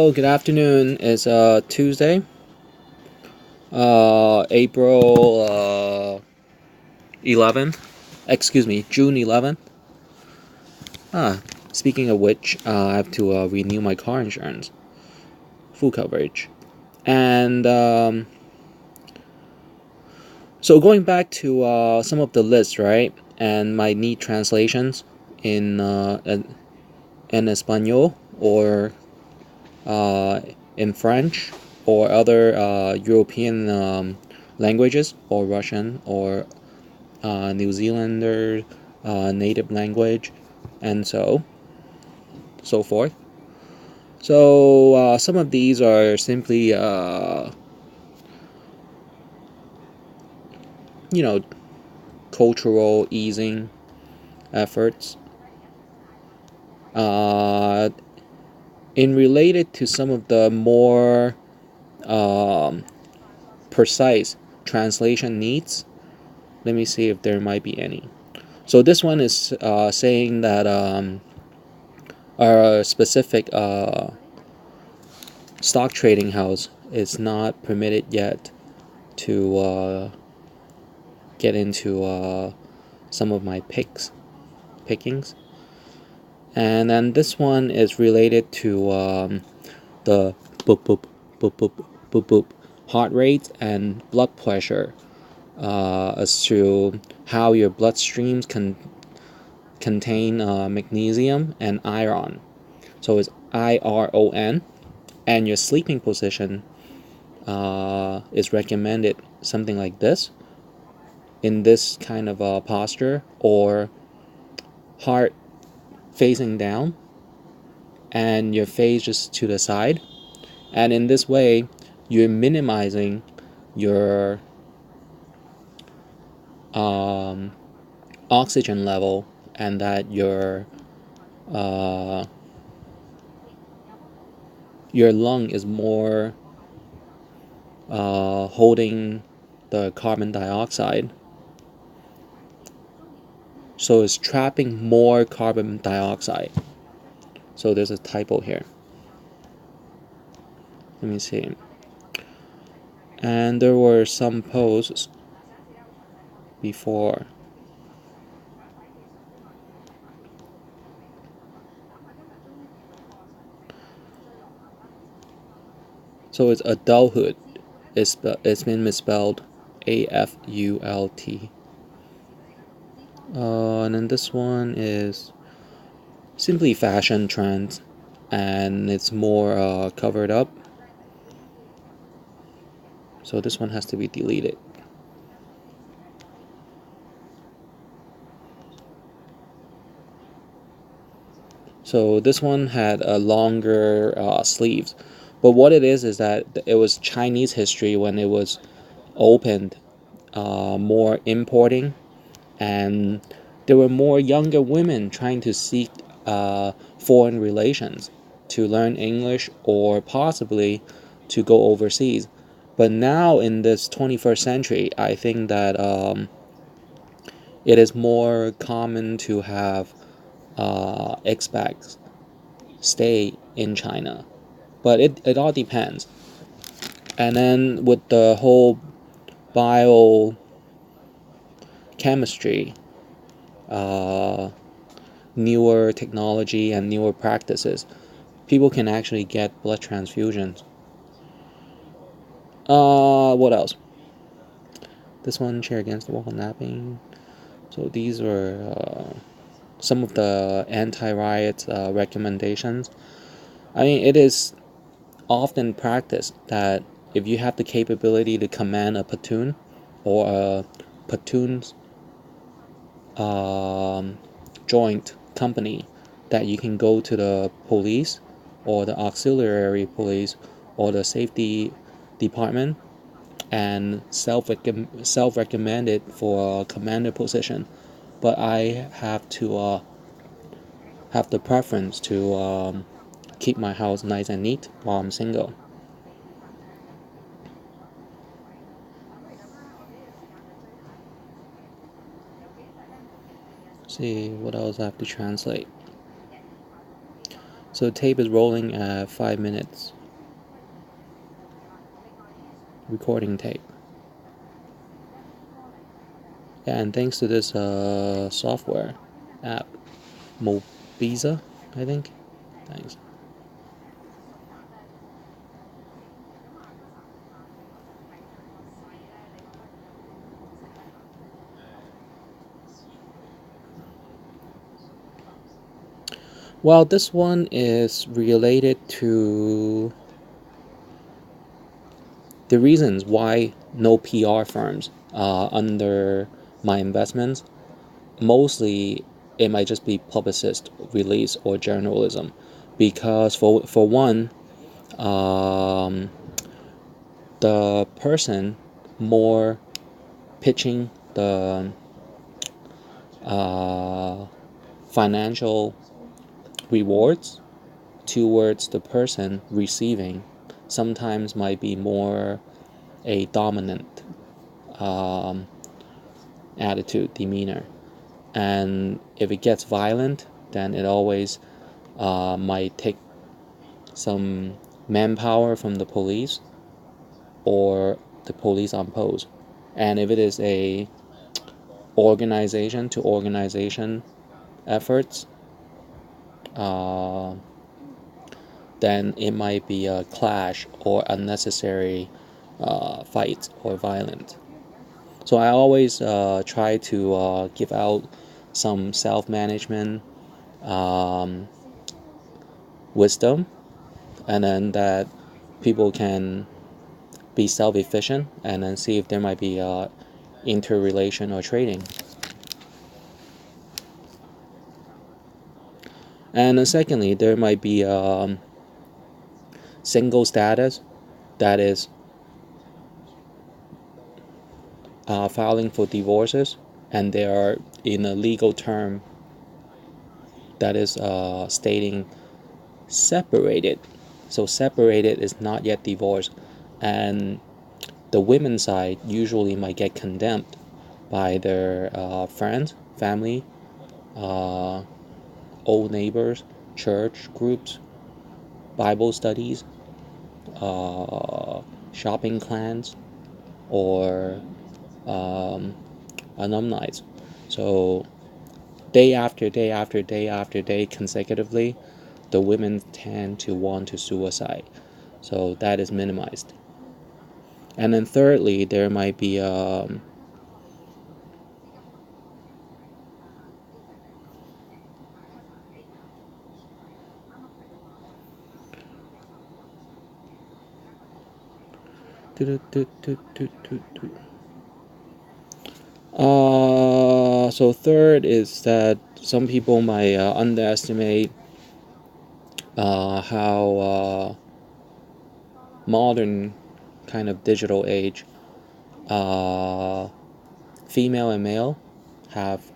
Good afternoon. It's Tuesday, April 11th. Excuse me, June 11th. Ah, Speaking of which, I have to renew my car insurance, full coverage, and so going back to some of the lists, right? And might need translations in Espanol or in French or other European languages, or Russian or New Zealander native language, and so forth. So some of these are simply you know cultural easing efforts uh, in related to some of the more um, precise translation needs. Let me see if there might be any. So this one is saying that a specific stock trading house is not permitted yet to get into some of my pickings. And then this one is related to the boop boop boop boop boop boop heart rate and blood pressure, as to how your bloodstreams can contain magnesium and iron. So it's IRON, and your sleeping position is recommended something like this, in this kind of posture, or heart facing down and your face just to the side. And in this way, you're minimizing your oxygen level, and that uh, your lung is more holding the carbon dioxide, so it's trapping more carbon dioxide. So there's a typo here. Let me see. And there were some posts before. So it's adulthood. It's been misspelled AFULT. And then this one is simply fashion trends, and it's more covered up. So this one has to be deleted. So this one had a longer sleeves, but what it is that it was Chinese history when it was opened, more importing, and there were more younger women trying to seek foreign relations, to learn English, or possibly to go overseas. But now in this 21st century, I think that it is more common to have expats stay in China. But it all depends. And then with the whole biochemistry, newer technology and newer practices, people can actually get blood transfusions. What else? This one, chair against the wall napping. So these were some of the anti-riot recommendations. I mean, it is often practiced that if you have the capability to command a platoon, or a platoon's joint company, that you can go to the police or the auxiliary police or the safety department and self-recommend it for a commander position. But I have to have the preference to keep my house nice and neat while I'm single. See what else I have to translate. So tape is rolling at 5 minutes. Recording tape. Yeah, and thanks to this software app, Mobiza, I think. Thanks. Well, this one is related to the reasons why no PR firms under my investments. Mostly, it might just be publicist release or journalism, because for one, um, the person more pitching the financial rewards towards the person receiving sometimes might be more a dominant um, attitude, demeanor. And if it gets violent, then it always might take some manpower from the police or the police on post. And if it is a organization to organization efforts, then it might be a clash or unnecessary fights or violence. So I always try to give out some self-management wisdom, and then that people can be self-efficient, and then see if there might be interrelation or trading. And then secondly, there might be single status, that is filing for divorces, and they are in a legal term that is stating separated. So separated is not yet divorced, and the women's side usually might get condemned by their friends, family, old neighbors, church groups, Bible studies, shopping clans, or alumni. So day after day after day after day consecutively, the women tend to want to suicide. So that is minimized. And then thirdly, there might be so third is that some people might underestimate how modern kind of digital age, female and male have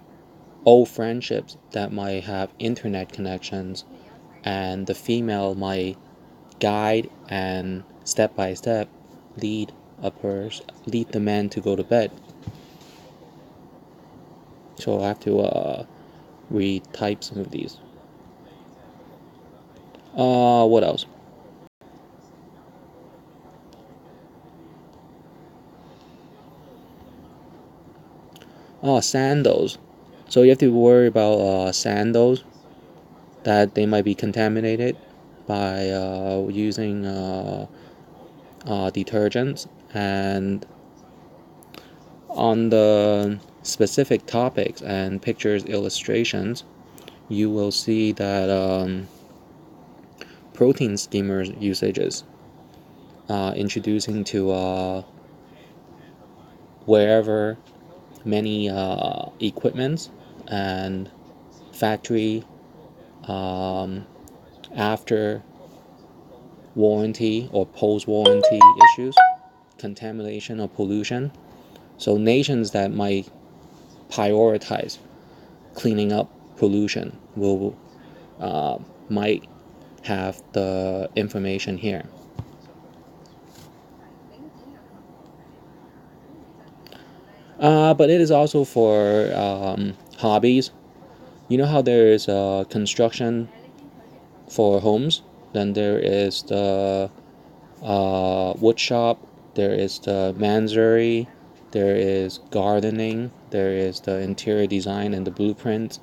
old friendships that might have internet connections, and the female might guide and step by step lead lead the man to go to bed. So I have to retype some of these. What else? Sandals. So you have to worry about sandals, that they might be contaminated by using detergents. And on the specific topics and pictures illustrations, you will see that protein skimmers usages introducing to wherever many equipments and factory after warranty or post warranty issues, contamination or pollution. So nations that might prioritize cleaning up pollution will might have the information here. But it is also for hobbies. You know how there is construction for homes. Then there is the wood shop. There is the manzery. There is gardening. There is the interior design and the blueprint.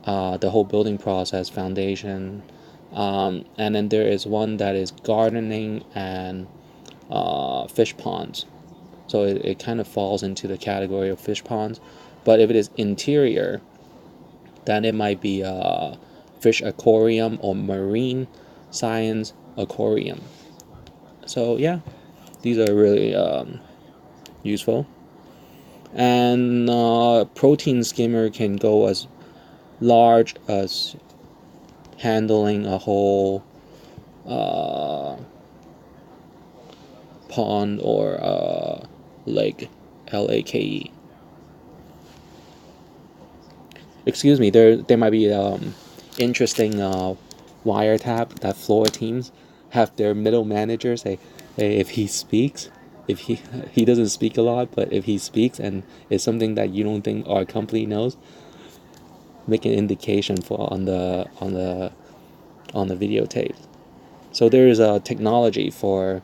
The whole building process, foundation. And then there is one that is gardening and fish ponds. So it kind of falls into the category of fish ponds. But if it is interior, then it might be a fish aquarium or marine science aquarium. So yeah, these are really useful. And protein skimmer can go as large as handling a whole pond or lake, lake. Excuse me. There might be interesting wiretap that floor teams have their middle manager say, hey, if he speaks, if he doesn't speak a lot, but if he speaks and it's something that you don't think our company knows, make an indication for on the videotape. So there is a technology for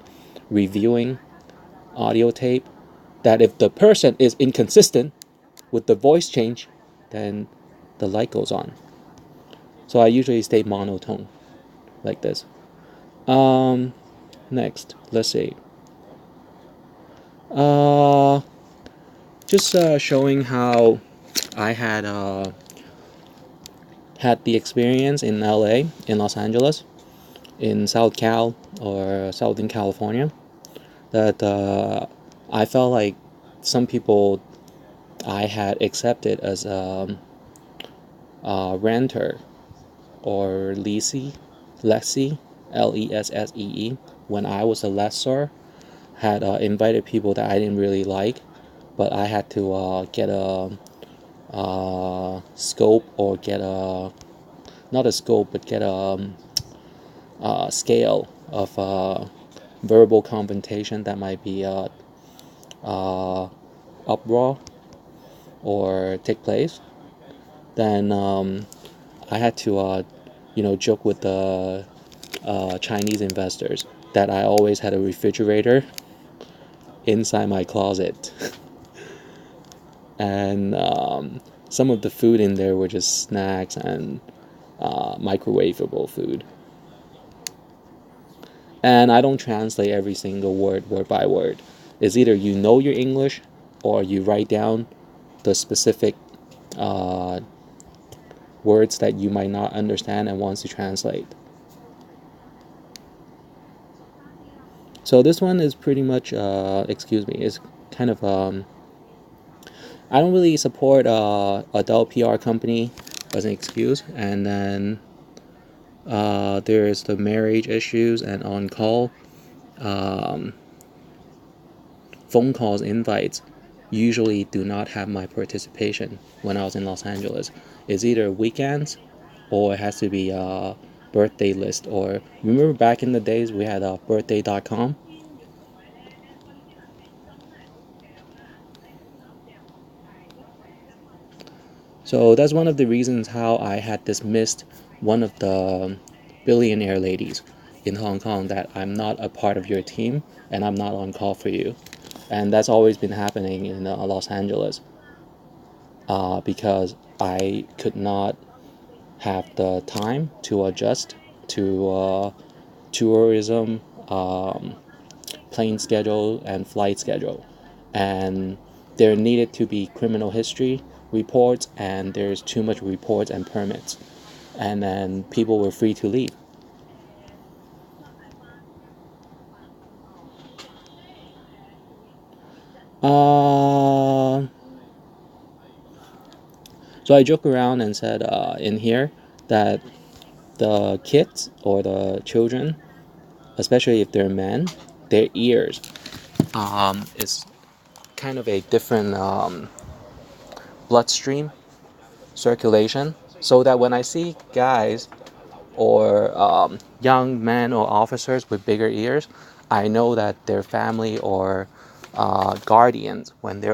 reviewing audio tape that if the person is inconsistent with the voice change, then the light goes on. So I usually stay monotone like this. Next, let's see. Just showing how I had the experience in LA, in Los Angeles, in South Cal or Southern California, that I felt like some people I had accepted as a renter or lessee, Lessee, when I was a lessor, had invited people that I didn't really like, but I had to get a scope or get a, not a scope, but get a scale of verbal confrontation that might be uproar or take place. Then I had to joke with the Chinese investors that I always had a refrigerator inside my closet. And some of the food in there were just snacks and microwavable food. And I don't translate every single word by word. It's either you know your English or you write down the specific words that you might not understand and wants to translate. So this one is pretty much, is kind of, I don't really support adult PR company as an excuse. And then there's the marriage issues and on-call. Phone calls, invites usually do not have my participation when I was in Los Angeles. It's either weekends or it has to be a birthday list. Or remember back in the days we had birthday.com? So that's one of the reasons how I had dismissed one of the billionaire ladies in Hong Kong, that I'm not a part of your team and I'm not on call for you. And that's always been happening in Los Angeles because I could not have the time to adjust to tourism, plane schedule, and flight schedule. And there needed to be criminal history reports, and there's too much reports and permits. And then people were free to leave. So I joke around and said in here that the kids or the children, especially if they're men, their ears is kind of a different bloodstream circulation, so that when I see guys or young men or officers with bigger ears, I know that their family or guardians, when they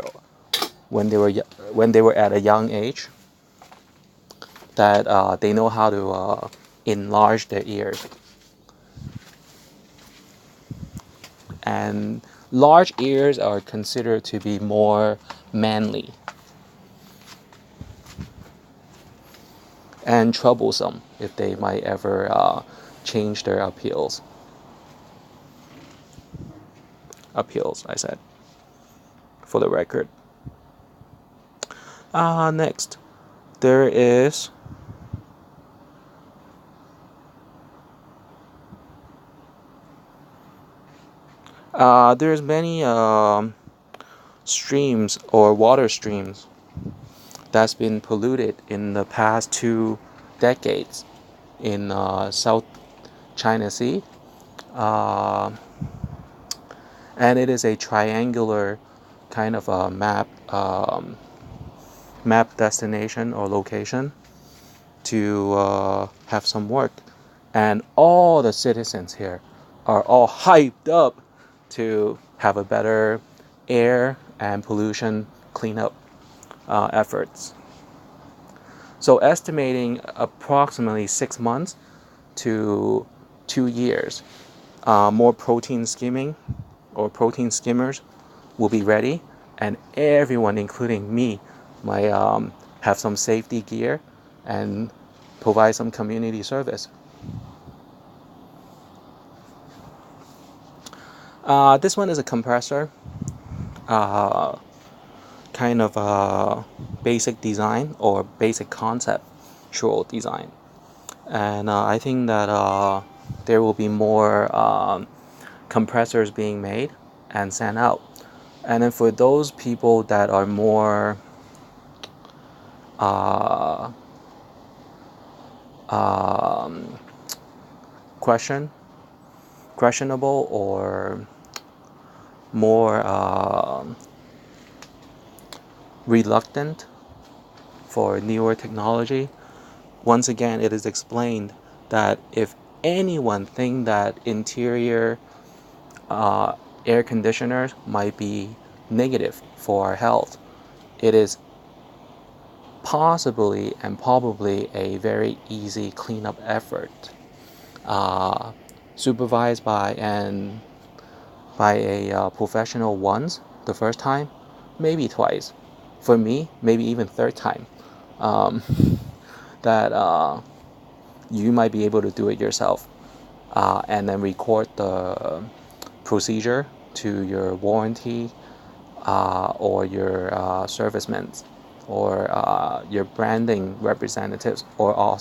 were at a young age, that they know how to enlarge their ears. And large ears are considered to be more manly and troublesome if they might ever change their appeals. Appeals, I said, for the record. Next, there is there's many streams or water streams that's been polluted in the past 2 decades in South China Sea, and it is a triangular kind of a map destination or location to have some work, and all the citizens here are all hyped up to have a better air and pollution cleanup efforts. So estimating approximately 6 months to 2 years, more protein skimming or protein skimmers will be ready, and everyone, including me, might have some safety gear and provide some community service. This one is a compressor, kind of a basic design or basic conceptual design. And I think that there will be more compressors being made and sent out. And then for those people that are more questionable or more reluctant for newer technology, once again, it is explained that if anyone think that interior air conditioners might be negative for our health, it is possibly and probably a very easy cleanup effort, supervised by a professional once, the first time, maybe twice. For me, maybe even third time. That you might be able to do it yourself, and then record the procedure to your warranty or your servicemen or your branding representatives or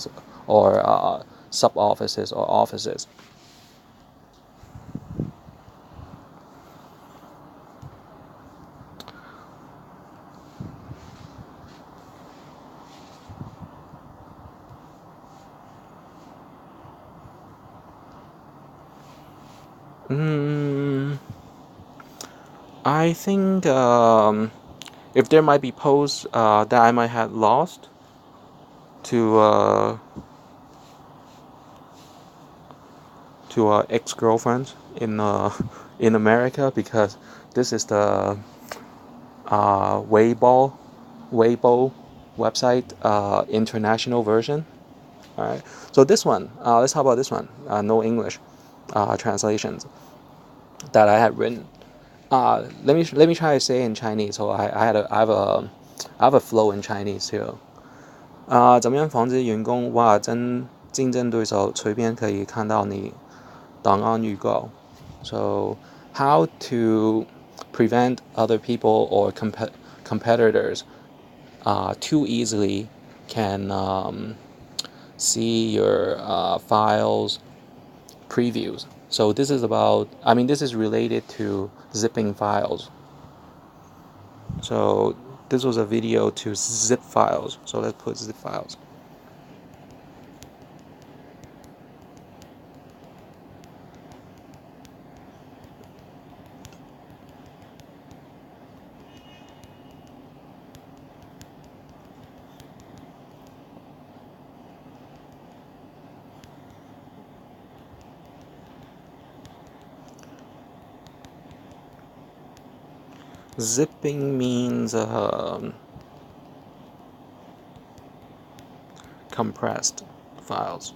sub offices or offices. I think if there might be posts that I might have lost to ex-girlfriends in America, because this is the Weibo website international version. All right. So this one, let's talk about this one. No English translations that I had written. Let me try to say in Chinese. So I have a flow in Chinese too. 怎么样防止员工哇竞争对手随便可以看到你档案预告? So how to prevent other people or competitors too easily can see your files previews. So this is this is related to zipping files. So this was a video to zip files. So let's put zip files. Zipping means compressed files.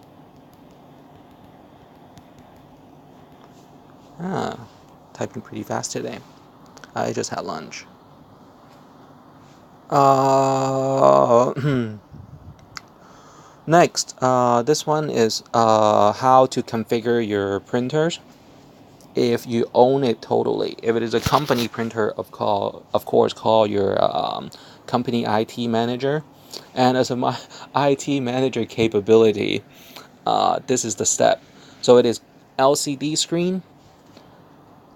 Typing pretty fast today. I just had lunch. Uh, Next, this one is how to configure your printers if you own it totally. If it is a company printer, of course, call your company IT manager. And as a IT manager capability, this is the step. So it is LCD screen,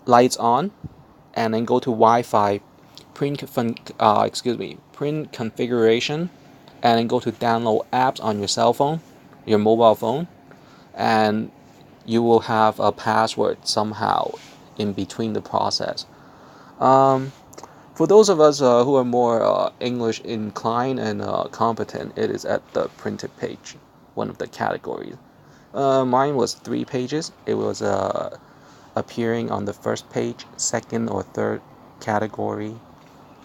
lights on, and then go to Wi-Fi, print configuration, and then go to download apps on your cell phone, your mobile phone, and you will have a password somehow in between the process. For those of us who are more English inclined and competent, it is at the printed page, one of the categories. Mine was 3 pages. It was appearing on the first page, second or third category,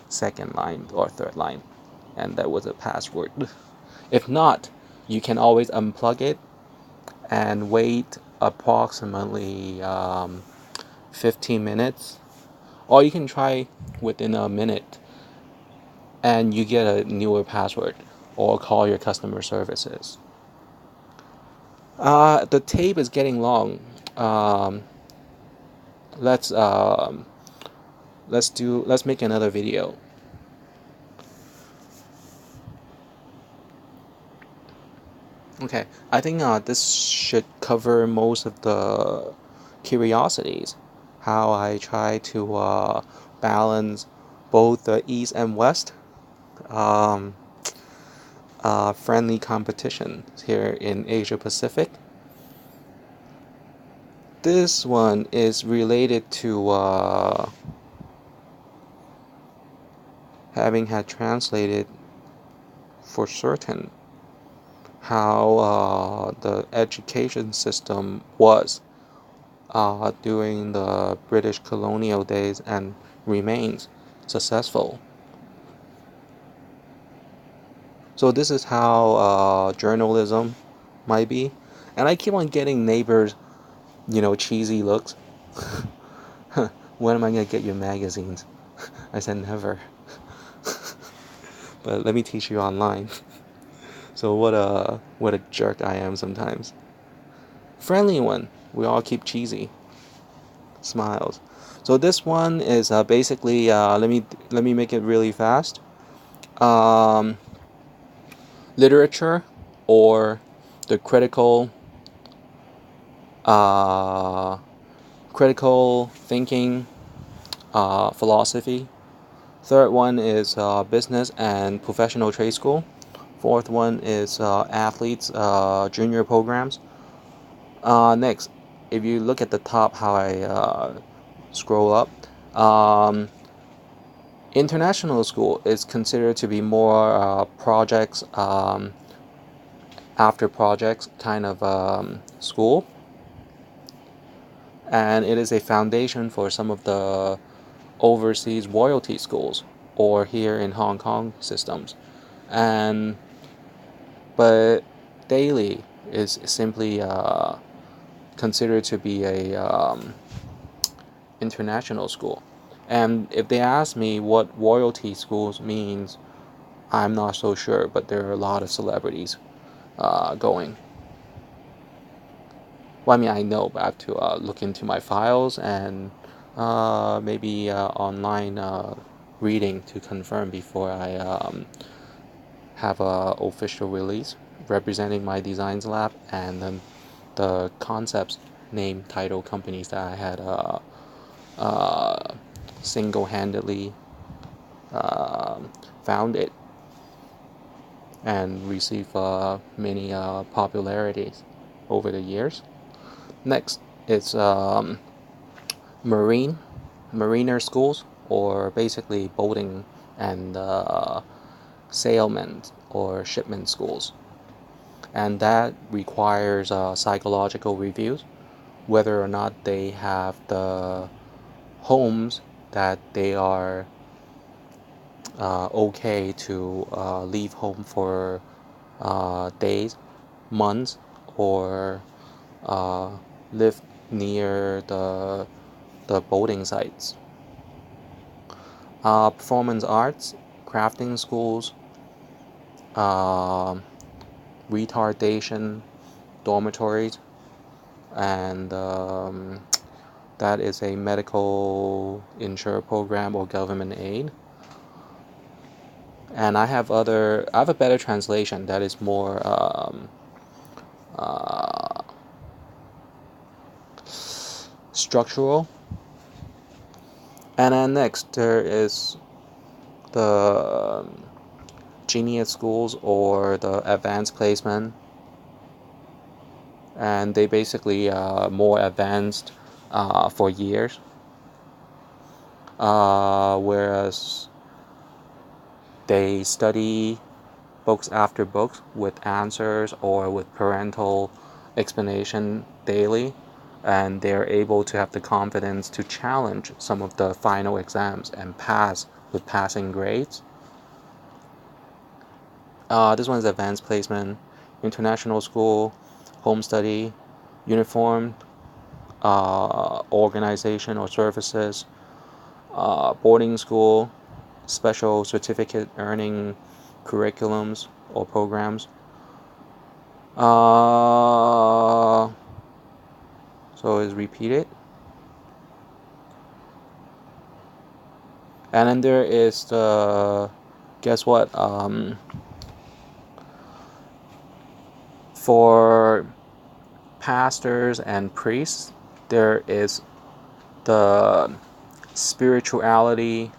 second line or third line, and that was a password. If not, you can always unplug it and wait approximately 15 minutes, or you can try within a minute and you get a newer password, or call your customer services. The tape is getting long. Um, let's let's make another video. Okay, I think this should cover most of the curiosities. How I try to balance both the East and West, um, friendly competition here in Asia Pacific. This one is related to having had translated for certain how the education system was during the British colonial days and remains successful. So this is how journalism might be. And I keep on getting neighbors, cheesy looks. When am I going to get your magazines? I said never. But let me teach you online. So what a jerk I am sometimes. Friendly one. We all keep cheesy smiles. So this one is basically let me make it really fast. Literature, or the critical thinking philosophy. Third one is business and professional trade school. Fourth one is athletes junior programs. Next, if you look at the top, how I scroll up, international school is considered to be more projects, after projects kind of school, and it is a foundation for some of the overseas royalty schools or here in Hong Kong systems. But daily is simply considered to be a international school. And if they ask me what royalty schools means, I'm not so sure, but there are a lot of celebrities going. Well, I mean, I know, but I have to look into my files and maybe online reading to confirm before I have a official release representing my designs lab and then the concepts, name, title, companies that I had single-handedly founded and received many popularities over the years. Next, it's mariner schools, or basically boating and sailmen or shipment schools, and that requires psychological reviews, whether or not they have the homes that they are okay to leave home for days, months, or live near the the boating sites. Performance arts, crafting schools, retardation dormitories, and that is a medical insure program or government aid. And I have a better translation that is more structural. And then next there is the genius schools or the advanced placement, and they basically more advanced for years, whereas they study books after books with answers or with parental explanation daily, and they're able to have the confidence to challenge some of the final exams and pass with passing grades. This one is advanced placement, international school, home study, uniform organization or services, boarding school, special certificate earning curriculums or programs. So it's repeated. And then there is the, guess what? For pastors and priests, there is the spirituality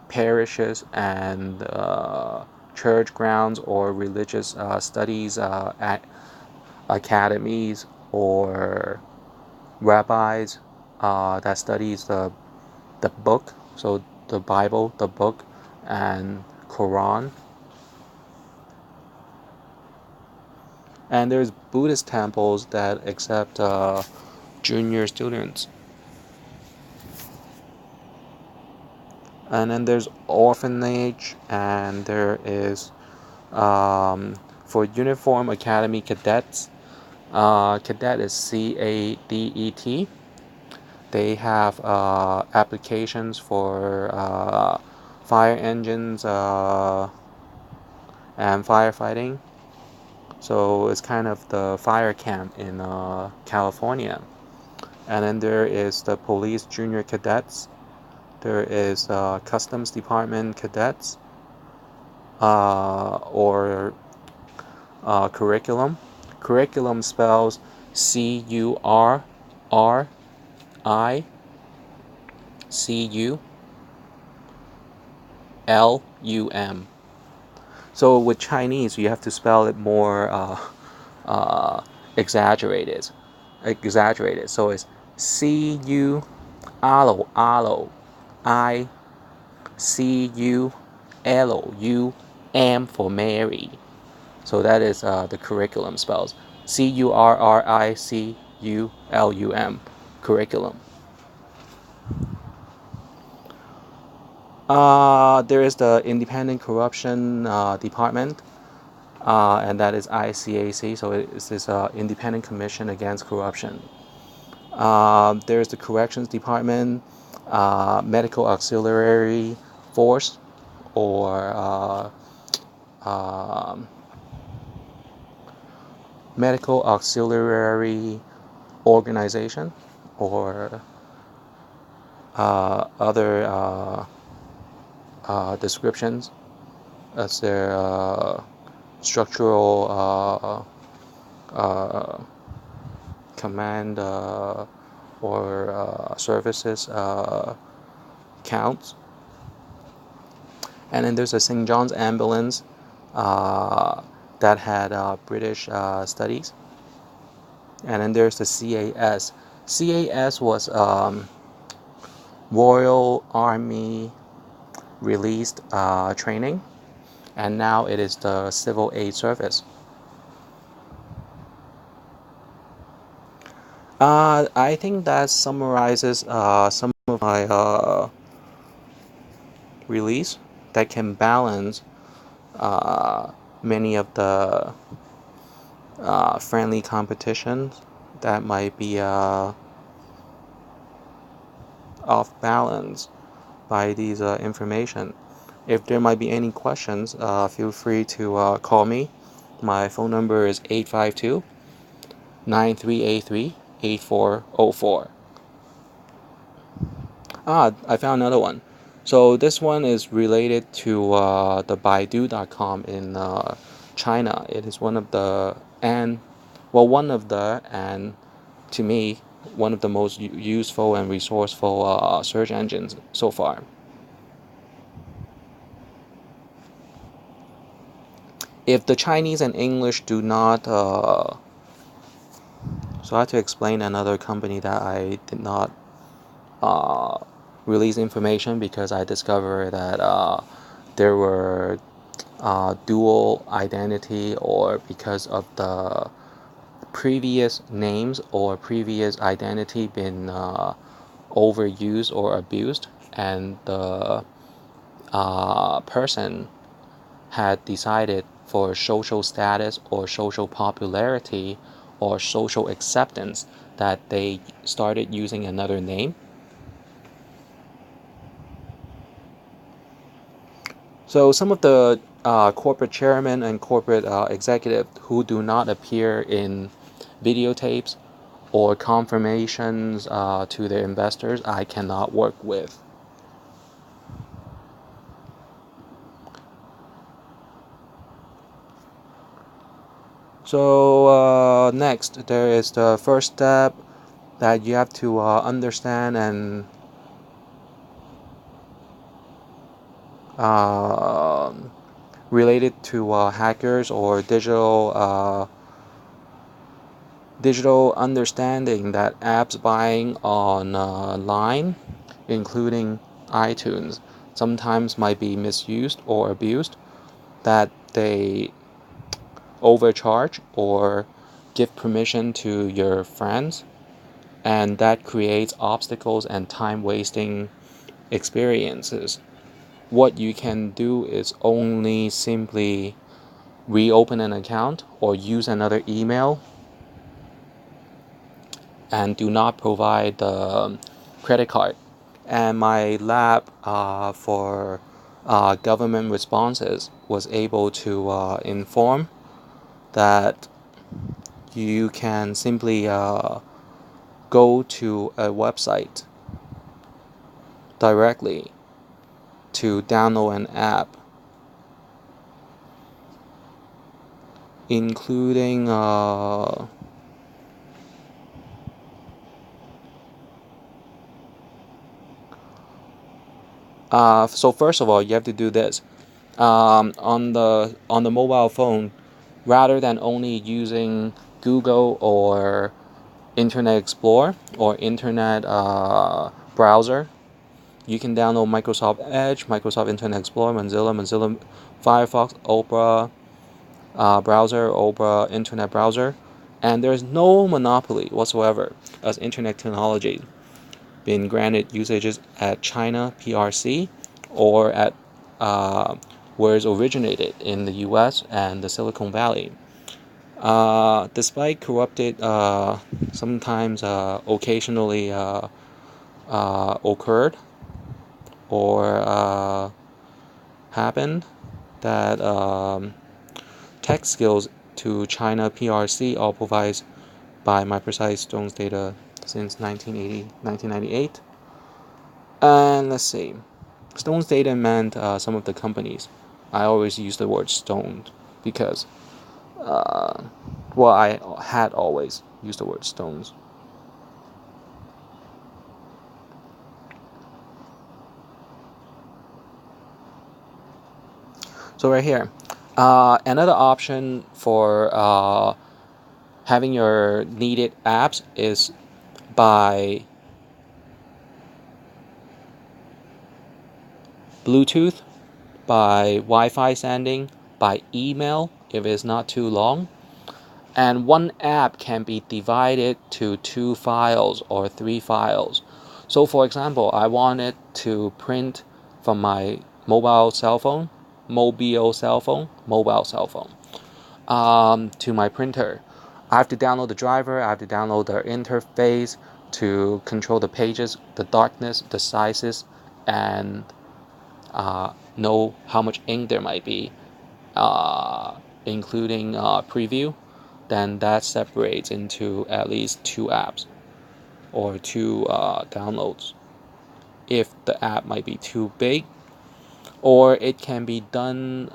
parishes and church grounds or religious studies academies or rabbis that studies the book, so the Bible, the book, and Quran. And there's Buddhist temples that accept junior students. And then there's orphanage, and there is for uniform academy cadets. Cadet is CADET. They have applications for fire engines and firefighting. So it's kind of the fire camp in California. And then there is the police junior cadets. There is customs department cadets or curriculum. Curriculum spells CURRICULUM. So with Chinese, you have to spell it more exaggerated. So it's CU alo ICULUM for Mary. So that is the curriculum spells. CURRICULUM, curriculum. There is the Independent Corruption Department, and that is ICAC. So it is this Independent Commission Against Corruption. There is the Corrections Department, Medical Auxiliary Force, or Medical Auxiliary Organization, or other descriptions as their structural command or services counts. And then there's a St. John's Ambulance that had British studies. And then there's the CAS. CAS was Royal Army released training, and now it is the Civil Aid Service. I think that summarizes some of my release that can balance many of the friendly competitions that might be off balance by these information. If there might be any questions, feel free to call me. My phone number is 852-9383-8404. I found another one. So this one is related to the Baidu.com in China. It is one of the and to me one of the most useful and resourceful search engines so far. If the Chinese and English do not, so I have to explain another company that I did not release information because I discovered that there were dual identity, or because of the previous names or previous identity been overused or abused, and the person had decided for social status or social popularity or social acceptance that they started using another name. So some of the corporate chairmen and corporate executives who do not appear in videotapes or confirmations to their investors, I cannot work with. So next, there is the first step that you have to understand and related to hackers or digital understanding that apps buying online, including iTunes, sometimes might be misused or abused, that they overcharge or give permission to your friends, and that creates obstacles and time wasting experiences. What you can do is only simply reopen an account or use another email, and do not provide the credit card. And my lab for government responses was able to inform that you can simply go to a website directly to download an app, including so first of all, you have to do this on the mobile phone. Rather than only using Google or Internet Explorer or Internet browser, you can download Microsoft Edge, Microsoft Internet Explorer, Mozilla Firefox, Opera browser, Opera Internet browser, and there's no monopoly whatsoever as Internet technology been granted usages at China PRC or at where it's originated in the US and the Silicon Valley. Despite corrupted, sometimes occasionally occurred or happened, that tech skills to China PRC are provided by MyPrecise Stone's data since 1998. And let's see, Stone's data meant some of the companies. I always use the word Stone because, I had always used the word Stones. So right here, another option for having your needed apps is by Bluetooth, by Wi-Fi sending, by email if it's not too long. And one app can be divided to 2 files or 3 files. So for example, I wanted to print from my mobile cell phone to my printer. I have to download the driver, I have to download the interface, to control the pages, the darkness, the sizes, and know how much ink there might be, including preview, then that separates into at least 2 apps or 2 downloads. If the app might be too big, or it can be done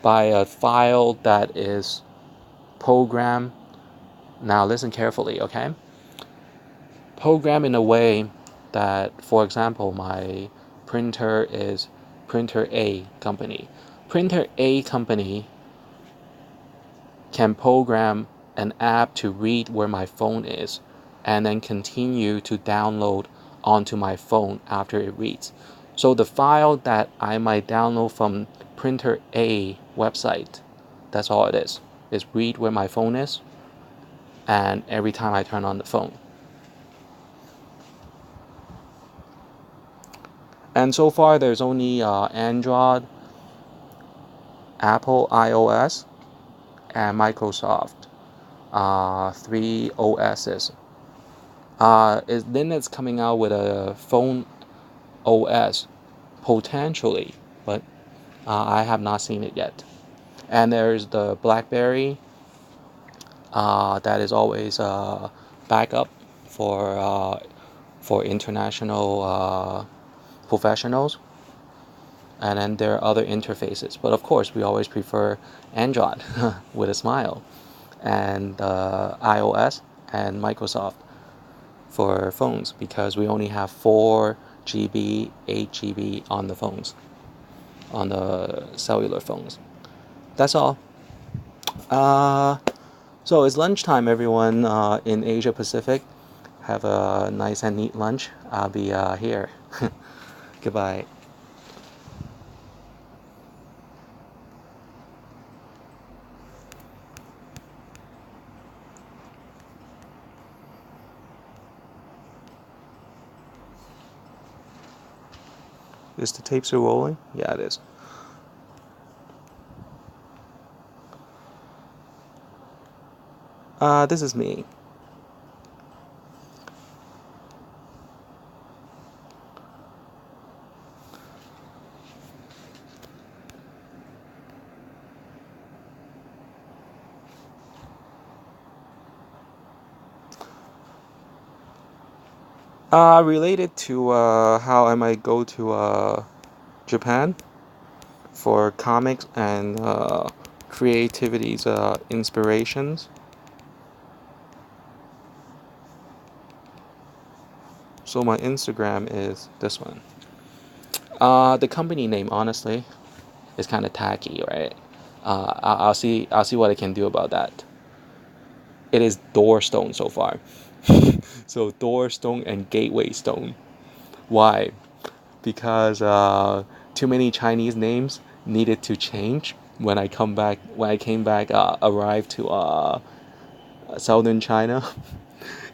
by a file that is programmed. Now listen carefully, okay? Program in a way that, for example, my printer is Printer A company. Printer A company can program an app to read where my phone is and then continue to download onto my phone after it reads. So the file that I might download from Printer A website, that's all it is read where my phone is, and every time I turn on the phone. And so far there's only Android, Apple iOS, and Microsoft 3 OSs. Linux coming out with a phone OS potentially, but I have not seen it yet. And there's the BlackBerry that is always backup for international professionals. And then there are other interfaces, but of course we always prefer Android with a smile, and iOS and Microsoft for phones, because we only have 4 GB, 8 GB on the phones, on the cellular phones. That's all. So it's lunchtime, everyone in Asia Pacific. Have a nice and neat lunch. I'll be here. Goodbye. Is the tape still rolling? Yeah, it is. This is me. Related to how I might go to Japan for comics and creativity's inspirations. So my Instagram is this one. The company name, honestly, is kind of tacky, right? I'll see what I can do about that. It is Doorstone so far. So Doorstone and Gateway Stone. Why? Because too many Chinese names needed to change when I come back. When I came back, arrived to southern China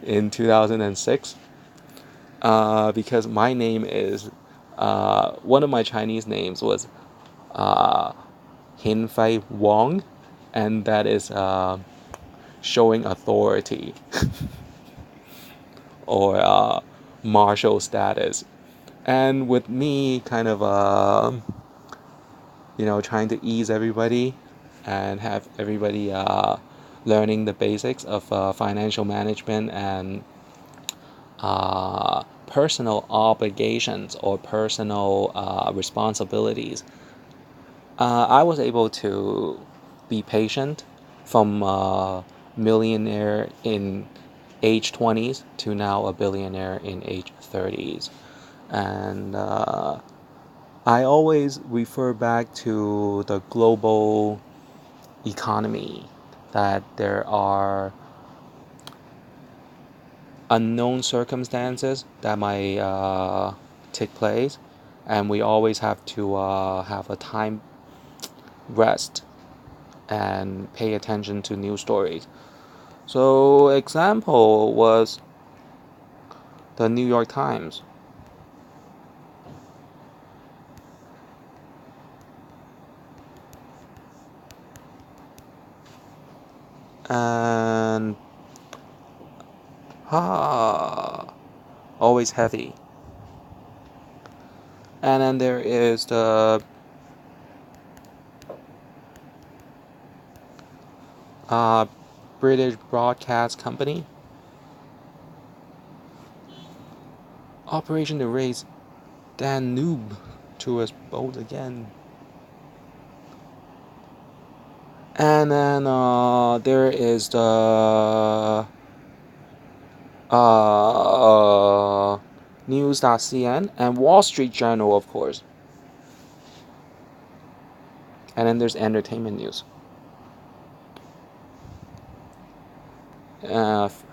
in 2006. Because my name is one of my Chinese names was Hin Fei Wong, and that is showing authority or martial status. And with me kind of trying to ease everybody and have everybody learning the basics of financial management and personal obligations or personal responsibilities, I was able to be patient from millionaire in age 20s to now a billionaire in age 30s. And I always refer back to the global economy, that there are unknown circumstances that might take place, and we always have to have a time rest and pay attention to new stories. So example was the New York Times. And Always heavy. And then there is the British Broadcast Company. Operation to raise Danube to a boat again. And then there is the News.cn and Wall Street Journal, of course. And then there's entertainment news.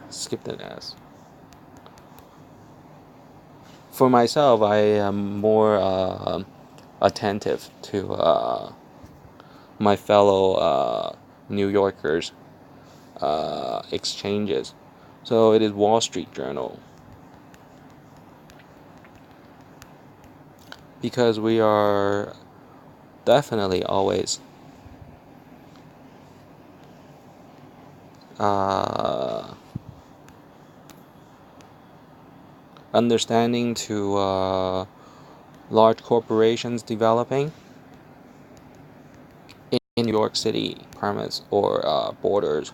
Skip the S. For myself, I am more attentive to my fellow New Yorkers' exchanges. So it is Wall Street Journal. Because we are definitely always understanding to large corporations developing in New York City premise or borders.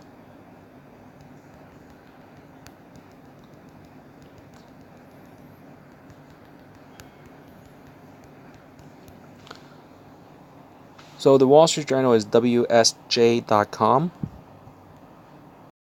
So the Wall Street Journal is WSJ.com.